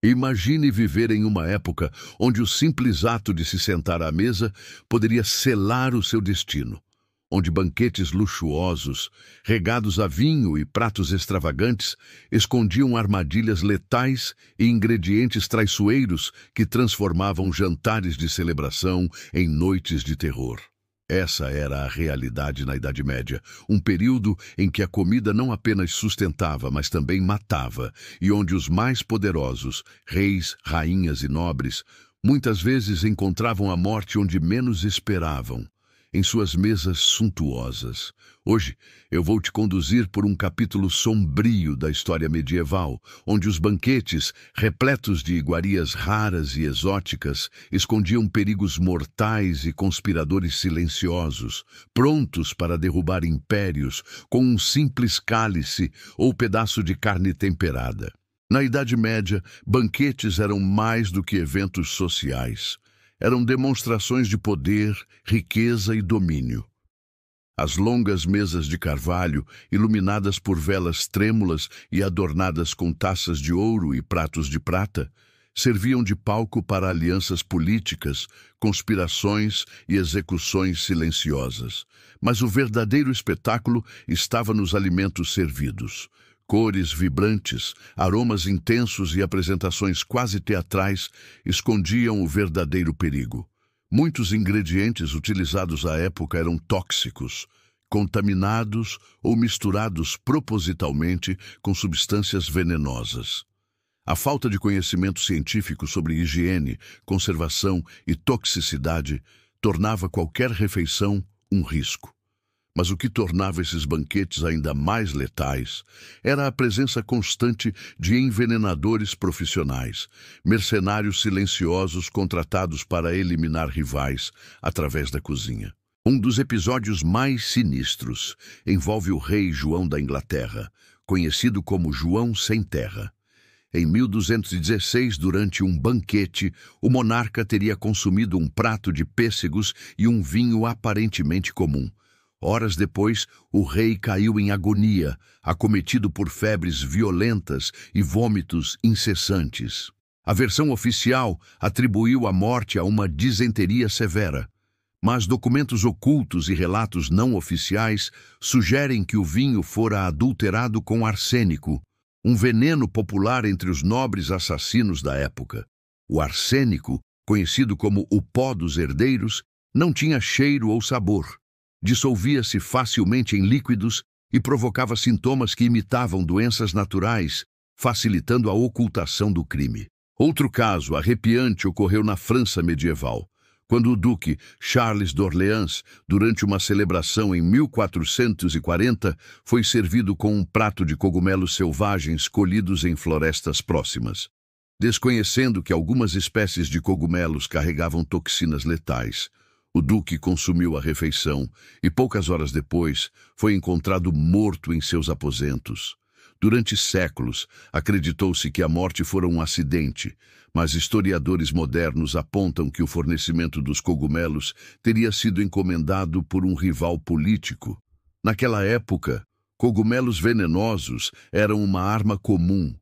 Imagine viver em uma época onde o simples ato de se sentar à mesa poderia selar o seu destino, onde banquetes luxuosos, regados a vinho e pratos extravagantes, escondiam armadilhas letais e ingredientes traiçoeiros que transformavam jantares de celebração em noites de terror. Essa era a realidade na Idade Média, um período em que a comida não apenas sustentava, mas também matava, e onde os mais poderosos, reis, rainhas e nobres, muitas vezes encontravam a morte onde menos esperavam, em suas mesas suntuosas. Hoje, eu vou te conduzir por um capítulo sombrio da história medieval, onde os banquetes, repletos de iguarias raras e exóticas, escondiam perigos mortais e conspiradores silenciosos, prontos para derrubar impérios com um simples cálice ou pedaço de carne temperada. Na Idade Média, banquetes eram mais do que eventos sociais. Eram demonstrações de poder, riqueza e domínio. As longas mesas de carvalho, iluminadas por velas trêmulas e adornadas com taças de ouro e pratos de prata, serviam de palco para alianças políticas, conspirações e execuções silenciosas. Mas o verdadeiro espetáculo estava nos alimentos servidos. Cores vibrantes, aromas intensos e apresentações quase teatrais escondiam o verdadeiro perigo. Muitos ingredientes utilizados à época eram tóxicos, contaminados ou misturados propositalmente com substâncias venenosas. A falta de conhecimento científico sobre higiene, conservação e toxicidade tornava qualquer refeição um risco. Mas o que tornava esses banquetes ainda mais letais era a presença constante de envenenadores profissionais, mercenários silenciosos contratados para eliminar rivais através da cozinha. Um dos episódios mais sinistros envolve o rei João da Inglaterra, conhecido como João Sem Terra. Em 1216, durante um banquete, o monarca teria consumido um prato de pêssegos e um vinho aparentemente comum. Horas depois, o rei caiu em agonia, acometido por febres violentas e vômitos incessantes. A versão oficial atribuiu a morte a uma disenteria severa, mas documentos ocultos e relatos não oficiais sugerem que o vinho fora adulterado com arsênico, um veneno popular entre os nobres assassinos da época. O arsênico, conhecido como o pó dos herdeiros, não tinha cheiro ou sabor. Dissolvia-se facilmente em líquidos e provocava sintomas que imitavam doenças naturais, facilitando a ocultação do crime. Outro caso arrepiante ocorreu na França medieval, quando o duque Charles d'Orléans, durante uma celebração em 1440, foi servido com um prato de cogumelos selvagens colhidos em florestas próximas. Desconhecendo que algumas espécies de cogumelos carregavam toxinas letais, o duque consumiu a refeição e, poucas horas depois, foi encontrado morto em seus aposentos. Durante séculos, acreditou-se que a morte fora um acidente, mas historiadores modernos apontam que o fornecimento dos cogumelos teria sido encomendado por um rival político. Naquela época, cogumelos venenosos eram uma arma comum,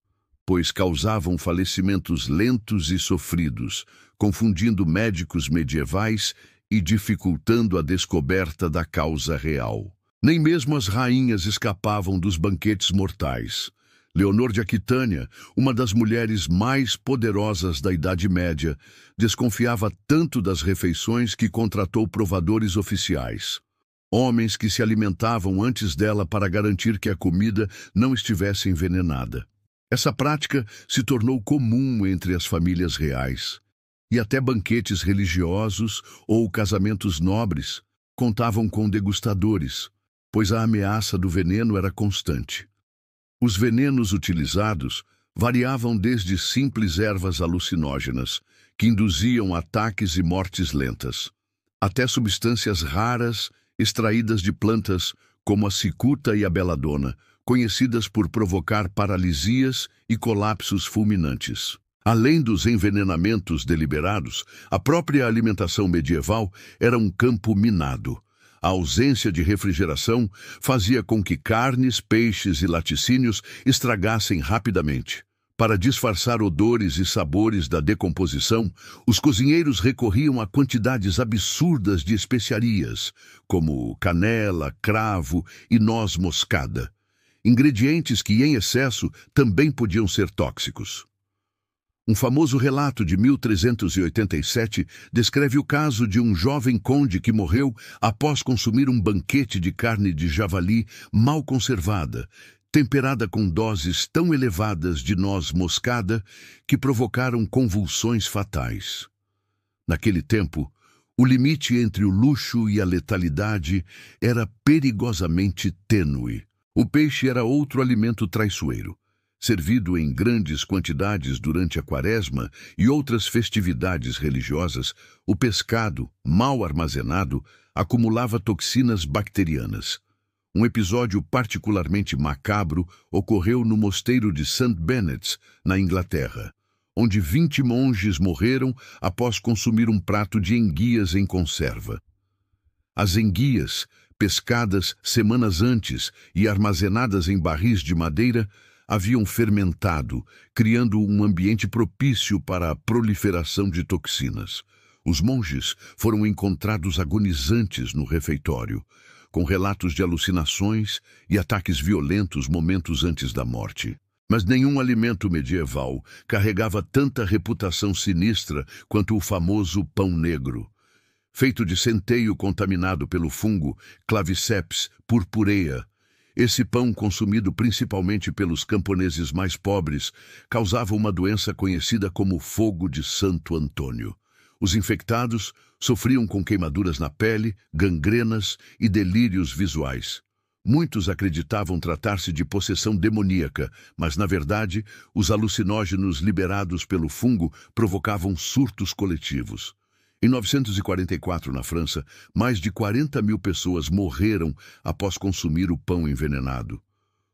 pois causavam falecimentos lentos e sofridos, confundindo médicos medievais e dificultando a descoberta da causa real. Nem mesmo as rainhas escapavam dos banquetes mortais. Leonor de Aquitânia, uma das mulheres mais poderosas da Idade Média, desconfiava tanto das refeições que contratou provadores oficiais. Homens que se alimentavam antes dela para garantir que a comida não estivesse envenenada. Essa prática se tornou comum entre as famílias reais. E até banquetes religiosos ou casamentos nobres contavam com degustadores, pois a ameaça do veneno era constante. Os venenos utilizados variavam desde simples ervas alucinógenas, que induziam ataques e mortes lentas, até substâncias raras extraídas de plantas como a cicuta e a beladona, conhecidas por provocar paralisias e colapsos fulminantes. Além dos envenenamentos deliberados, a própria alimentação medieval era um campo minado. A ausência de refrigeração fazia com que carnes, peixes e laticínios estragassem rapidamente. Para disfarçar odores e sabores da decomposição, os cozinheiros recorriam a quantidades absurdas de especiarias, como canela, cravo e noz moscada. Ingredientes que, em excesso, também podiam ser tóxicos. Um famoso relato de 1387 descreve o caso de um jovem conde que morreu após consumir um banquete de carne de javali mal conservada, temperada com doses tão elevadas de noz moscada que provocaram convulsões fatais. Naquele tempo, o limite entre o luxo e a letalidade era perigosamente tênue. O peixe era outro alimento traiçoeiro. Servido em grandes quantidades durante a Quaresma e outras festividades religiosas, o pescado, mal armazenado, acumulava toxinas bacterianas. Um episódio particularmente macabro ocorreu no mosteiro de St. Benet's, na Inglaterra, onde 20 monges morreram após consumir um prato de enguias em conserva. As enguias, pescadas semanas antes e armazenadas em barris de madeira, haviam fermentado, criando um ambiente propício para a proliferação de toxinas. Os monges foram encontrados agonizantes no refeitório, com relatos de alucinações e ataques violentos momentos antes da morte. Mas nenhum alimento medieval carregava tanta reputação sinistra quanto o famoso pão negro. Feito de centeio contaminado pelo fungo Claviceps purpurea, esse pão, consumido principalmente pelos camponeses mais pobres, causava uma doença conhecida como fogo de Santo Antônio. Os infectados sofriam com queimaduras na pele, gangrenas e delírios visuais. Muitos acreditavam tratar-se de possessão demoníaca, mas, na verdade, os alucinógenos liberados pelo fungo provocavam surtos coletivos. Em 944, na França, mais de 40 mil pessoas morreram após consumir o pão envenenado.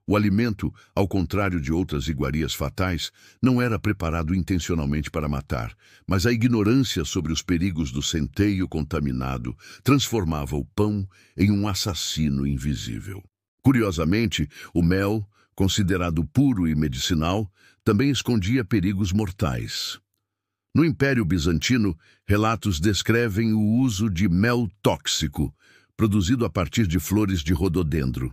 O alimento, ao contrário de outras iguarias fatais, não era preparado intencionalmente para matar, mas a ignorância sobre os perigos do centeio contaminado transformava o pão em um assassino invisível. Curiosamente, o mel, considerado puro e medicinal, também escondia perigos mortais. No Império Bizantino, relatos descrevem o uso de mel tóxico, produzido a partir de flores de rododendro.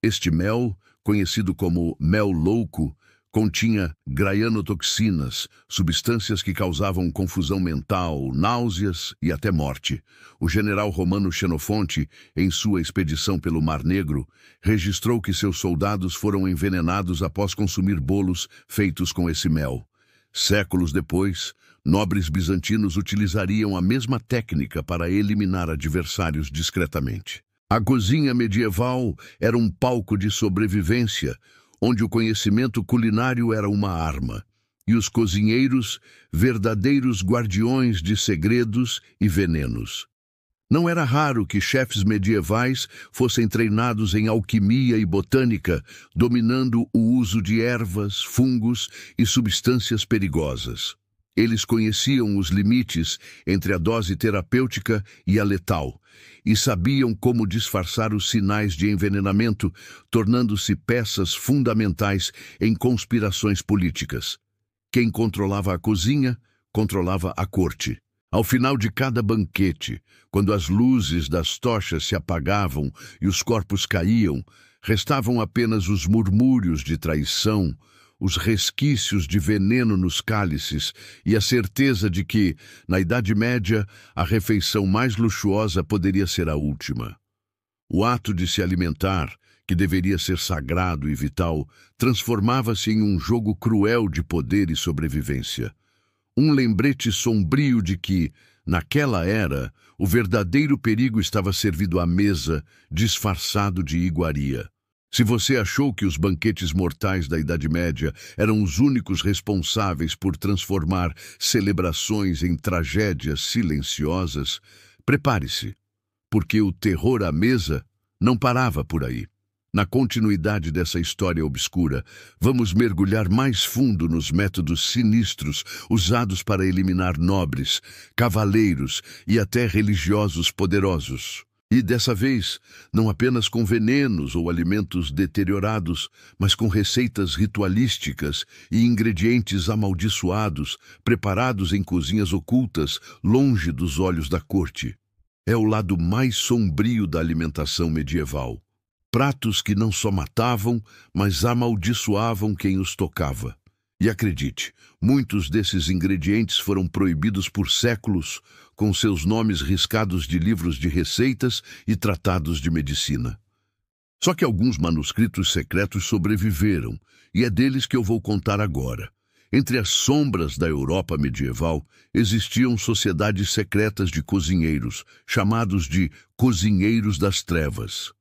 Este mel, conhecido como mel louco, continha graianotoxinas, substâncias que causavam confusão mental, náuseas e até morte. O general romano Xenofonte, em sua expedição pelo Mar Negro, registrou que seus soldados foram envenenados após consumir bolos feitos com esse mel. Séculos depois, nobres bizantinos utilizariam a mesma técnica para eliminar adversários discretamente. A cozinha medieval era um palco de sobrevivência, onde o conhecimento culinário era uma arma, e os cozinheiros, verdadeiros guardiões de segredos e venenos. Não era raro que chefes medievais fossem treinados em alquimia e botânica, dominando o uso de ervas, fungos e substâncias perigosas. Eles conheciam os limites entre a dose terapêutica e a letal, e sabiam como disfarçar os sinais de envenenamento, tornando-se peças fundamentais em conspirações políticas. Quem controlava a cozinha, controlava a corte. Ao final de cada banquete, quando as luzes das tochas se apagavam e os corpos caíam, restavam apenas os murmúrios de traição, os resquícios de veneno nos cálices e a certeza de que, na Idade Média, a refeição mais luxuosa poderia ser a última. O ato de se alimentar, que deveria ser sagrado e vital, transformava-se em um jogo cruel de poder e sobrevivência. Um lembrete sombrio de que, naquela era, o verdadeiro perigo estava servido à mesa, disfarçado de iguaria. Se você achou que os banquetes mortais da Idade Média eram os únicos responsáveis por transformar celebrações em tragédias silenciosas, prepare-se, porque o terror à mesa não parava por aí. Na continuidade dessa história obscura, vamos mergulhar mais fundo nos métodos sinistros usados para eliminar nobres, cavaleiros e até religiosos poderosos. E dessa vez, não apenas com venenos ou alimentos deteriorados, mas com receitas ritualísticas e ingredientes amaldiçoados, preparados em cozinhas ocultas, longe dos olhos da corte. É o lado mais sombrio da alimentação medieval. Pratos que não só matavam, mas amaldiçoavam quem os tocava. E acredite, muitos desses ingredientes foram proibidos por séculos, com seus nomes riscados de livros de receitas e tratados de medicina. Só que alguns manuscritos secretos sobreviveram, e é deles que eu vou contar agora. Entre as sombras da Europa medieval, existiam sociedades secretas de cozinheiros, chamados de cozinheiros das trevas.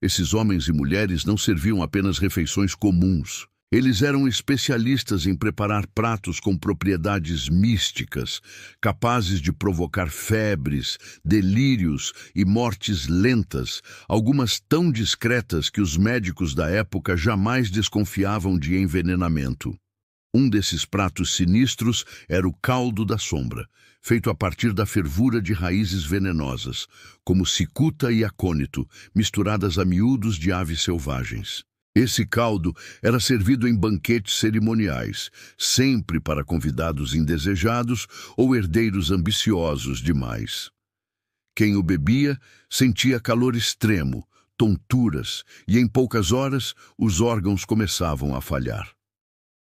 Esses homens e mulheres não serviam apenas refeições comuns. Eles eram especialistas em preparar pratos com propriedades místicas, capazes de provocar febres, delírios e mortes lentas, algumas tão discretas que os médicos da época jamais desconfiavam de envenenamento. Um desses pratos sinistros era o caldo da sombra, feito a partir da fervura de raízes venenosas, como cicuta e acônito, misturadas a miúdos de aves selvagens. Esse caldo era servido em banquetes cerimoniais, sempre para convidados indesejados ou herdeiros ambiciosos demais. Quem o bebia sentia calor extremo, tonturas, e em poucas horas os órgãos começavam a falhar.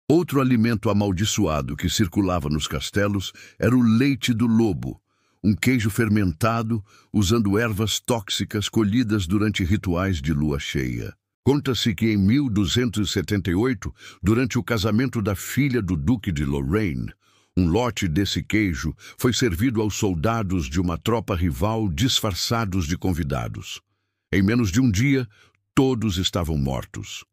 Outro alimento amaldiçoado que circulava nos castelos era o leite do lobo, um queijo fermentado usando ervas tóxicas colhidas durante rituais de lua cheia. Conta-se que em 1278, durante o casamento da filha do Duque de Lorraine, um lote desse queijo foi servido aos soldados de uma tropa rival disfarçados de convidados. Em menos de um dia, todos estavam mortos.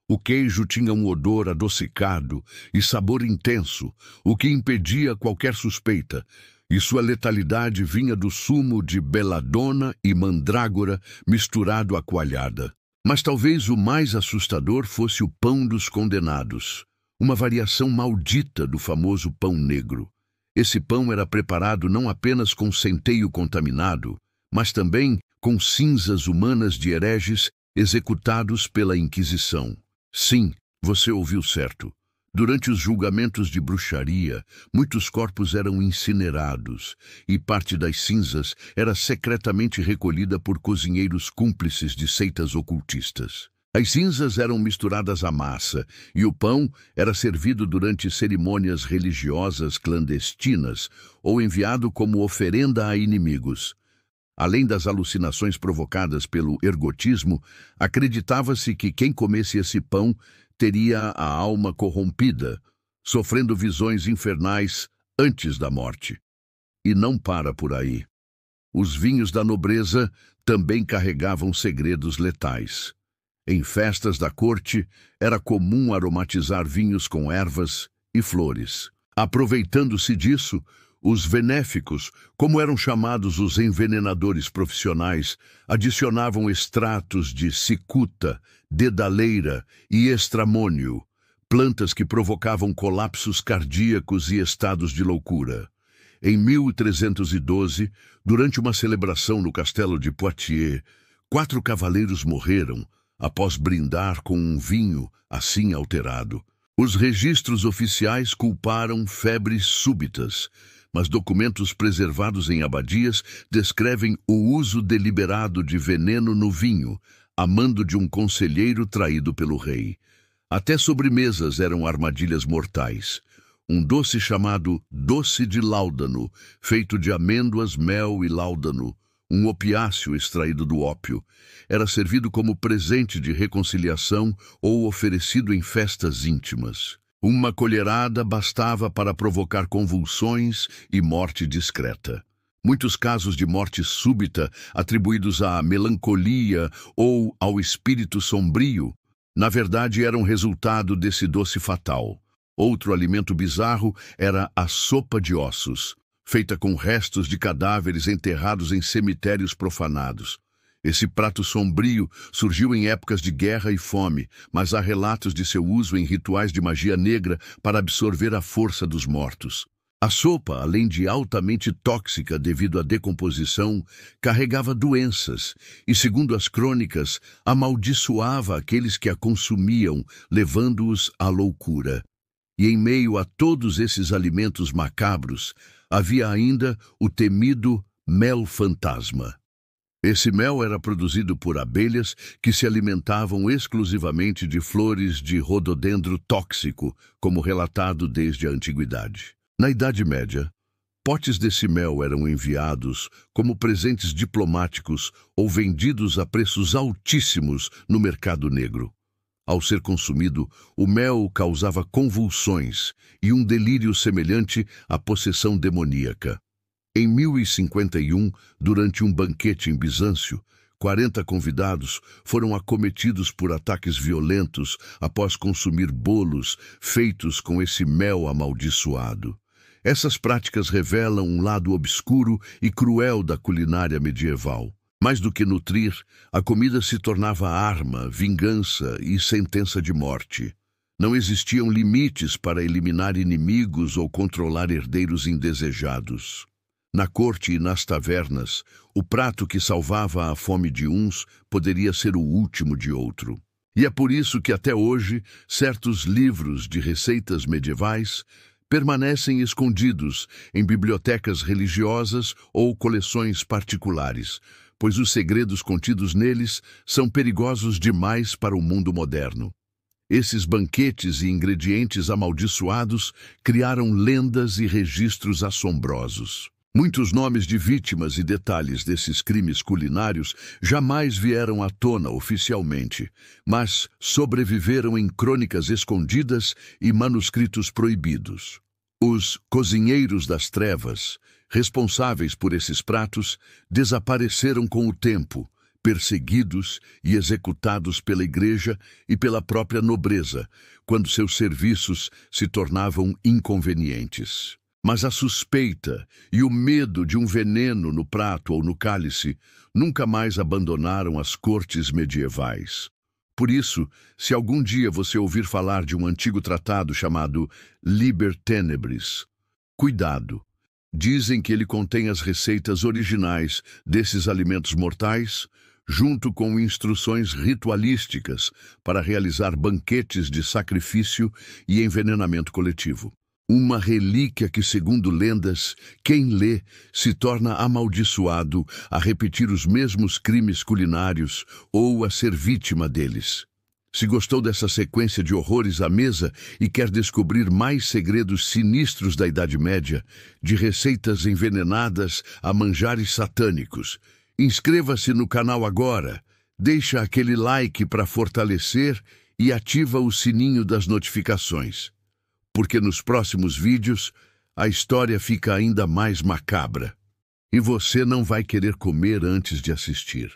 O queijo tinha um odor adocicado e sabor intenso, o que impedia qualquer suspeita, e sua letalidade vinha do sumo de beladona e mandrágora misturado à coalhada. Mas talvez o mais assustador fosse o pão dos condenados, uma variação maldita do famoso pão negro. Esse pão era preparado não apenas com centeio contaminado, mas também com cinzas humanas de hereges executados pela Inquisição. Sim, você ouviu certo. Durante os julgamentos de bruxaria, muitos corpos eram incinerados e parte das cinzas era secretamente recolhida por cozinheiros cúmplices de seitas ocultistas. As cinzas eram misturadas à massa e o pão era servido durante cerimônias religiosas clandestinas ou enviado como oferenda a inimigos. Além das alucinações provocadas pelo ergotismo, acreditava-se que quem comesse esse pão teria a alma corrompida, sofrendo visões infernais antes da morte. E não para por aí. Os vinhos da nobreza também carregavam segredos letais. Em festas da corte, era comum aromatizar vinhos com ervas e flores. Aproveitando-se disso, os benéficos, como eram chamados os envenenadores profissionais, adicionavam extratos de cicuta, dedaleira e estramônio, plantas que provocavam colapsos cardíacos e estados de loucura. Em 1312, durante uma celebração no castelo de Poitiers, 4 cavaleiros morreram após brindar com um vinho assim alterado. Os registros oficiais culparam febres súbitas, mas documentos preservados em abadias descrevem o uso deliberado de veneno no vinho, a mando de um conselheiro traído pelo rei. Até sobremesas eram armadilhas mortais. Um doce chamado doce de láudano, feito de amêndoas, mel e láudano, um opiáceo extraído do ópio, era servido como presente de reconciliação ou oferecido em festas íntimas. Uma colherada bastava para provocar convulsões e morte discreta. Muitos casos de morte súbita, atribuídos à melancolia ou ao espírito sombrio, na verdade eram resultado desse doce fatal. Outro alimento bizarro era a sopa de ossos, feita com restos de cadáveres enterrados em cemitérios profanados. Esse prato sombrio surgiu em épocas de guerra e fome, mas há relatos de seu uso em rituais de magia negra para absorver a força dos mortos. A sopa, além de altamente tóxica devido à decomposição, carregava doenças e, segundo as crônicas, amaldiçoava aqueles que a consumiam, levando-os à loucura. E em meio a todos esses alimentos macabros, havia ainda o temido mel fantasma. Esse mel era produzido por abelhas que se alimentavam exclusivamente de flores de rododendro tóxico, como relatado desde a antiguidade. Na Idade Média, potes desse mel eram enviados como presentes diplomáticos ou vendidos a preços altíssimos no mercado negro. Ao ser consumido, o mel causava convulsões e um delírio semelhante à possessão demoníaca. Em 1051, durante um banquete em Bizâncio, 40 convidados foram acometidos por ataques violentos após consumir bolos feitos com esse mel amaldiçoado. Essas práticas revelam um lado obscuro e cruel da culinária medieval. Mais do que nutrir, a comida se tornava arma, vingança e sentença de morte. Não existiam limites para eliminar inimigos ou controlar herdeiros indesejados. Na corte e nas tavernas, o prato que salvava a fome de uns poderia ser o último de outro. E é por isso que até hoje, certos livros de receitas medievais permanecem escondidos em bibliotecas religiosas ou coleções particulares, pois os segredos contidos neles são perigosos demais para o mundo moderno. Esses banquetes e ingredientes amaldiçoados criaram lendas e registros assombrosos. Muitos nomes de vítimas e detalhes desses crimes culinários jamais vieram à tona oficialmente, mas sobreviveram em crônicas escondidas e manuscritos proibidos. Os cozinheiros das trevas, responsáveis por esses pratos, desapareceram com o tempo, perseguidos e executados pela igreja e pela própria nobreza, quando seus serviços se tornavam inconvenientes. Mas a suspeita e o medo de um veneno no prato ou no cálice nunca mais abandonaram as cortes medievais. Por isso, se algum dia você ouvir falar de um antigo tratado chamado Liber Tenebris, cuidado. Dizem que ele contém as receitas originais desses alimentos mortais, junto com instruções ritualísticas para realizar banquetes de sacrifício e envenenamento coletivo. Uma relíquia que, segundo lendas, quem lê se torna amaldiçoado a repetir os mesmos crimes culinários ou a ser vítima deles. Se gostou dessa sequência de horrores à mesa e quer descobrir mais segredos sinistros da Idade Média, de receitas envenenadas a manjares satânicos, inscreva-se no canal agora, deixa aquele like para fortalecer e ativa o sininho das notificações. Porque nos próximos vídeos a história fica ainda mais macabra. E você não vai querer comer antes de assistir.